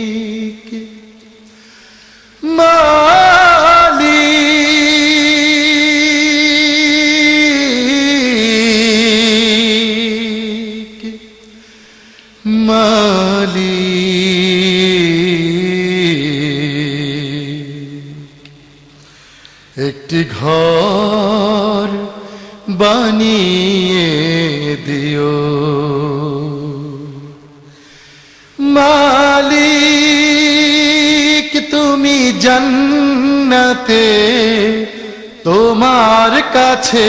মালিক মালিক মালিক একটি ঘর বানিয়ে দিও মালিক তুমি জান্নাতে তোমার কাছে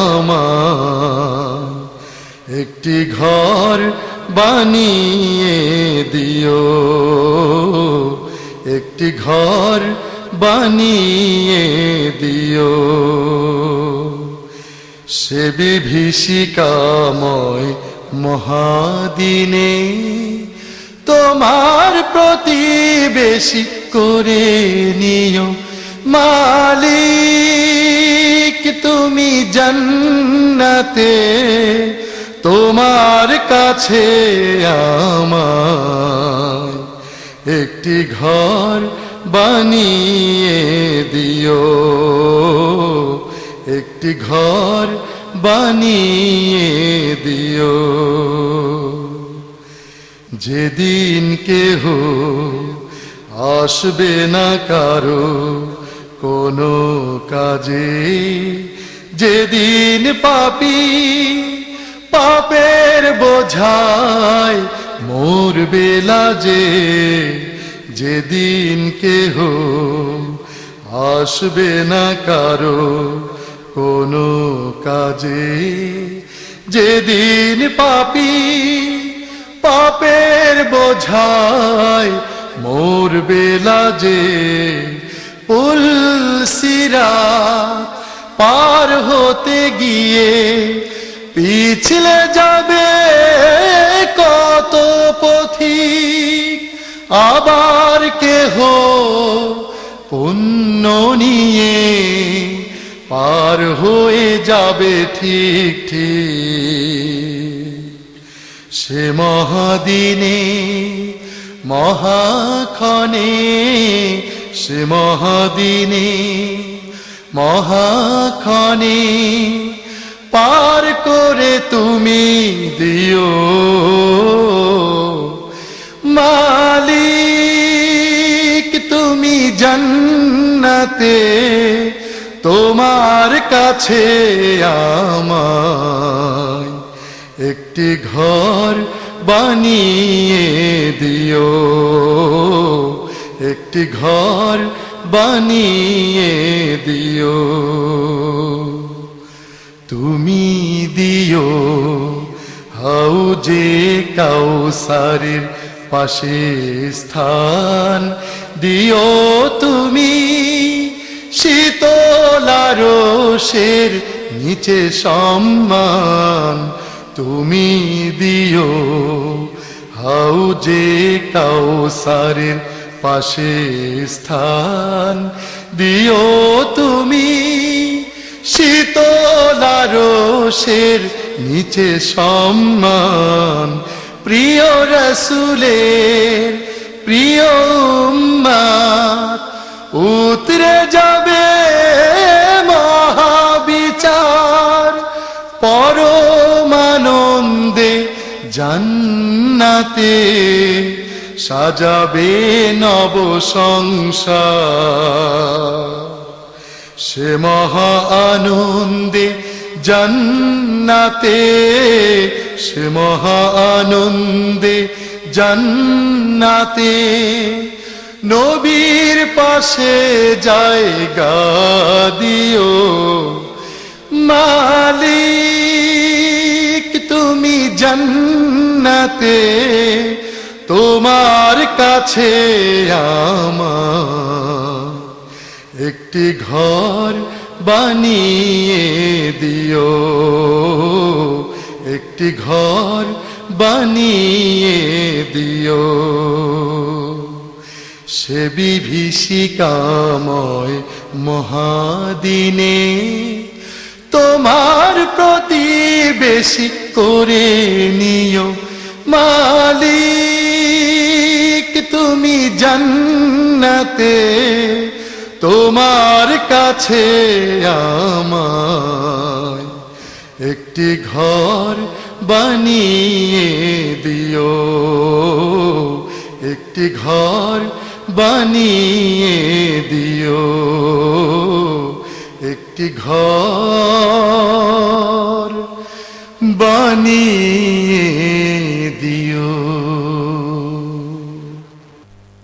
আমার একটি ঘর বানিয়ে দিও একটি ঘর বানিয়ে দিও সে বিভীষিকাময় মহাদিনে তোমার প্রতিবেশী করে নিও মালিক তুমি জান্নাতে তোমার কাছে আমার একটি ঘর বানিয়ে দিও একটি ঘর বানিয়ে দিও যেদিন কেহ আসবে না কারো কোনো কাজে যেদিন পাপী পাপের বোঝায় মরবে লাজে যেদিন কেহ আসবে না কারো কোনো কাজে যেদিন পাপী পাপের বোঝায় মরবে লাজে পুলসিরাত পার হতে গিয়ে পিছলে যাবে কত পথিক আবার কেহ পুণ্য নিয়ে পার হয়ে যাবে ঠিক ঠিক সে মহাদিনে মহাক্ষণে সে মহাদিনে মহাক্ষণে পার করে তুমি দিও মালিক তুমি জান্নাতে তোমার কাছে আমায় একটি ঘর বানিয়ে দিও একটি ঘর বানিয়ে দিও তুমি দিও হাউজে কাউসারের পাশে স্থান দিও তুমি শীতল আরশের নিচে সম্মান তুমি দিও হাউজে কাউসারের পাশে স্থান দিও তুমি শীতল আরশের নিচে সম্মান প্রিয় রাসূলের প্রিয় উম্মত উতরে যাবে মহাবিচার পরমানন্দে জান্নাতে সাজাবে নব সংসার সে মহা আনন্দে জান্নাতে সে মহা আনন্দে জান্নাতে নবীর পাশে জায়গা দিও মালিক তুমি জান্নাতে তোমার কাছে আমার একটি ঘর বানিয়ে দিও একটি ঘর বানিয়ে দিও সে বিভীষিকাময় মহাদিনে তোমার প্রতিবেশী করে নিও মালিক তুমি জান্নাতে তোমার কাছে আমায় একটি ঘর বানিয়ে দিও, একটি ঘর বানিয়ে দিও, একটি ঘর বানিয়ে